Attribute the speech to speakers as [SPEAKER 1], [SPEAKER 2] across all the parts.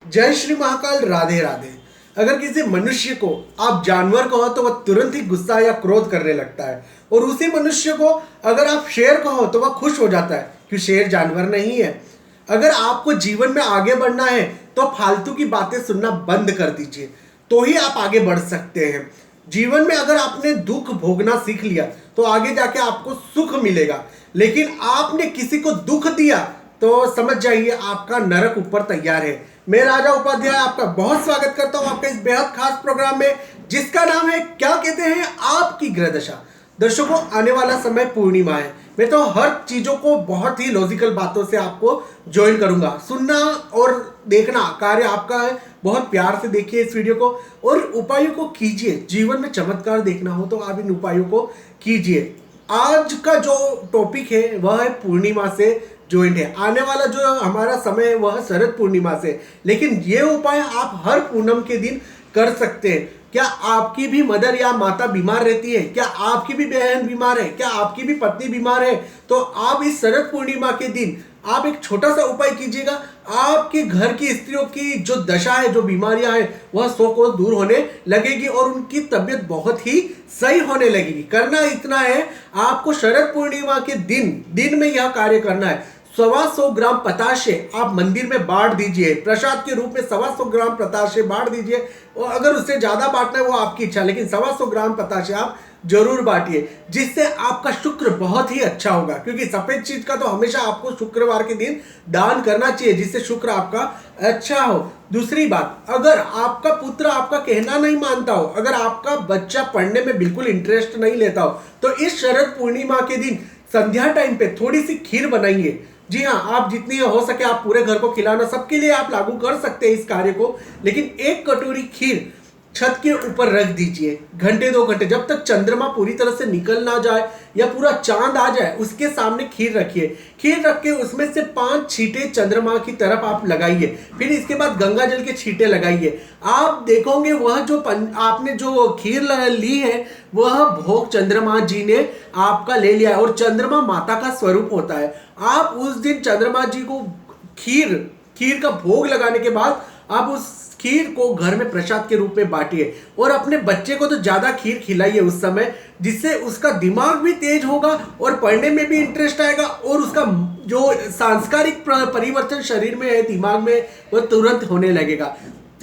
[SPEAKER 1] जय श्री महाकाल। राधे राधे। अगर किसी मनुष्य को आप जानवर कहो तो वह तुरंत ही गुस्सा या क्रोध करने लगता है, और उसी मनुष्य को अगर आप शेर कहो तो वह खुश हो जाता है क्योंकि शेर जानवर नहीं है। अगर आपको जीवन में आगे बढ़ना है तो फालतू की बातें सुनना बंद कर दीजिए, तो ही आप आगे बढ़ सकते हैं। जीवन में अगर आपने दुख भोगना सीख लिया तो आगे जाके आपको सुख मिलेगा, लेकिन आपने किसी को दुख दिया तो समझ जाइए आपका नरक ऊपर तैयार है। मैं राजा उपाध्याय आपका बहुत स्वागत करता हूं आपका इस बेहद खास प्रोग्राम में, जिसका नाम है क्या कहते हैं आपकी ग्रह दशा। दर्शकों, आने वाला समय पूर्णिमा है। मैं तो हर चीजों को बहुत ही लॉजिकल बातों से आपको ज्वाइन करूंगा। सुनना और देखना कार्य आपका है। बहुत प्यार से देखिए इस वीडियो को और उपायों को कीजिए। जीवन में चमत्कार देखना हो तो आप इन उपायों को कीजिए। आज का जो टॉपिक है वह है पूर्णिमा से ज्वाइंट है। आने वाला जो हमारा समय है वह शरद पूर्णिमा से, लेकिन ये उपाय आप हर पूनम के दिन कर सकते हैं। क्या आपकी भी मदर या माता बीमार रहती है? क्या आपकी भी बहन बीमार है? क्या आपकी भी पत्नी बीमार है? तो आप इस शरद पूर्णिमा के दिन आप एक छोटा सा उपाय कीजिएगा। आपके घर की स्त्रियों की जो दशा है, जो बीमारियां हैं, वह 100 को दूर होने लगेगी और उनकी तबीयत बहुत ही सही होने लगेगी। करना इतना है, आपको शरद पूर्णिमा के दिन में यह कार्य करना है। 125 ग्राम पताशे आप मंदिर में बांट दीजिए। प्रसाद के रूप में 125 ग्राम पताशे बांट दीजिए, और अगर उससे ज्यादा बांटना है वो आपकी इच्छा, लेकिन 125 ग्राम पताशे आप जरूर बांटिए, जिससे आपका शुक्र बहुत ही अच्छा होगा। क्योंकि सफेद चीज का तो हमेशा आपको शुक्रवार के दिन दान करना चाहिए, जिससे शुक्र आपका अच्छा हो। दूसरी बात, अगर आपका पुत्र आपका कहना नहीं मानता हो, अगर आपका बच्चा पढ़ने में बिल्कुल इंटरेस्ट नहीं लेता हो, तो इस शरद पूर्णिमा के दिन संध्या टाइम पे थोड़ी सी खीर बनाइए। जी हाँ, आप जितनी हो सके आप पूरे घर को खिलाना, सबके लिए आप लागू कर सकते हैं इस कार्य को, लेकिन एक कटोरी खीर छत के ऊपर रख दीजिए घंटे 2 घंटे, जब तक चंद्रमा पूरी तरह से निकल ना जाए या पूरा चांद आ जाए उसके सामने खीर रखिए। खीर रख के उसमें से 5 छींटे चंद्रमा की तरफ आप लगाइए। फिर इसके बाद गंगा जल के छींटे लगाइए। आप देखोगे वह जो आपने जो खीर ली है वह भोग चंद्रमा जी ने आपका ले लिया है, और चंद्रमा माता का स्वरूप होता है। आप उस दिन चंद्रमा जी को खीर का भोग लगाने के बाद आप उस खीर को घर में प्रसाद के रूप में बांटिए, और अपने बच्चे को तो ज्यादा खीर खिलाइए उस समय, जिससे उसका दिमाग भी तेज होगा और पढ़ने में भी इंटरेस्ट आएगा, और उसका जो सांस्कारिक परिवर्तन शरीर में है, दिमाग में, वह तुरंत होने लगेगा।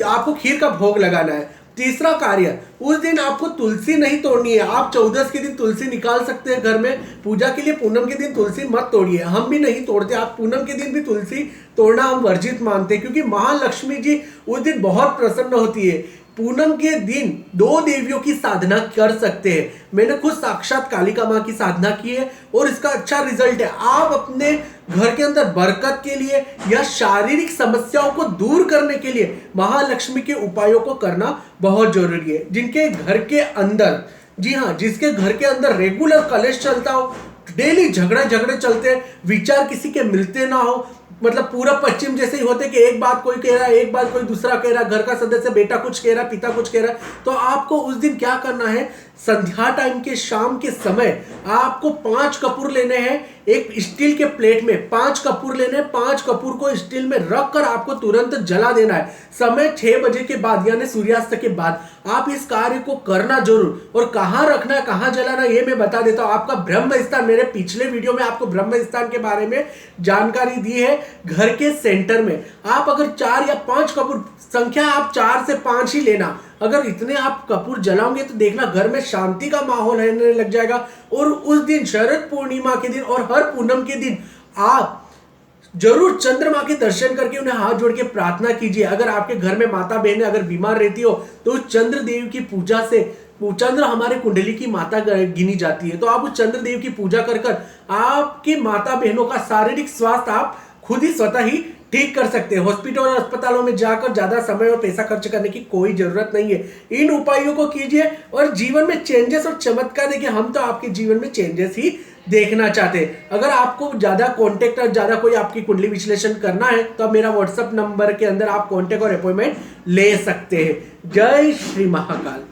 [SPEAKER 1] आपको खीर का भोग लगाना है। तीसरा कार्य, उस दिन आपको तुलसी नहीं तोड़नी है। आप 14 के दिन तुलसी निकाल सकते हैं घर में पूजा के लिए। पूनम के दिन तुलसी मत तोड़िए, हम भी नहीं तोड़ते। आप पूनम के दिन भी तुलसी तोड़ना हम वर्जित मानते हैं, क्योंकि महालक्ष्मी जी उस दिन बहुत प्रसन्न होती है। पूनम के दिन 2 देवियों की साधना कर सकते हैं। मैंने खुद साक्षात कालिका माँ की साधना की है और इसका अच्छा रिजल्ट है। आप अपने घर के अंदर बरकत के लिए या शारीरिक समस्याओं को दूर करने के लिए महालक्ष्मी के उपायों को करना बहुत जरूरी है। जिनके घर के अंदर, जी हाँ, जिसके घर के अंदर रेगुलर कलेश चलता हो, डेली झगड़े चलते हैं, विचार किसी के मिलते ना हो, मतलब पूरा पश्चिम जैसे ही होते कि एक बात कोई कह रहा है, एक बात कोई दूसरा कह रहा है, घर का सदस्य बेटा कुछ कह रहा है, पिता कुछ कह रहा है, तो आपको उस दिन क्या करना है, संध्या टाइम के शाम के समय आपको 5 कपूर लेने हैं। एक स्टील के प्लेट में 5 कपूर लेने हैं। 5 कपूर को स्टील में रखकर आपको तुरंत जला देना है। समय 6 बजे के बाद यानी सूर्यास्त के बाद आप इस कार्य को करना जरूर। और कहां रखना है, कहां जलाना है, ये मैं बता देता हूं। आपका ब्रह्म स्थान, मेरे पिछले वीडियो में आपको ब्रह्म स्थान के बारे में जानकारी दी है। घर के सेंटर में आप अगर 4 या 5 कपूर, संख्या आप 4 से 5 ही लेना, अगर इतने आप कपूर जलाओगे तो देखना घर में शांति का माहौल रहने लग जाएगा। और उस दिन शरद पूर्णिमा के दिन और हर पूनम के दिन आप जरूर चंद्रमा के दर्शन करके उन्हें हाथ जोड़ के प्रार्थना कीजिए। अगर आपके घर में माता बहनें अगर बीमार रहती हो तो चंद्र देव की पूजा से, चंद्र हमारे कुंडली की माता गिनी जाती है, तो आप उस चंद्र देव की पूजा कर आपकी माता बहनों का शारीरिक स्वास्थ्य आप खुद ही स्वतः ही ठीक कर सकते हैं। हॉस्पिटल और अस्पतालों में जाकर ज्यादा समय और पैसा खर्च करने की कोई जरूरत नहीं है। इन उपायों को कीजिए और जीवन में चेंजेस और चमत्कार देखिए। हम तो आपके जीवन में चेंजेस ही देखना चाहते हैं। अगर आपको ज्यादा कॉन्टेक्ट और ज्यादा कोई आपकी कुंडली विश्लेषण करना है तो मेरा व्हाट्सएप नंबर के अंदर आप कॉन्टेक्ट और अपॉइंटमेंट ले सकते हैं। जय श्री महाकाल।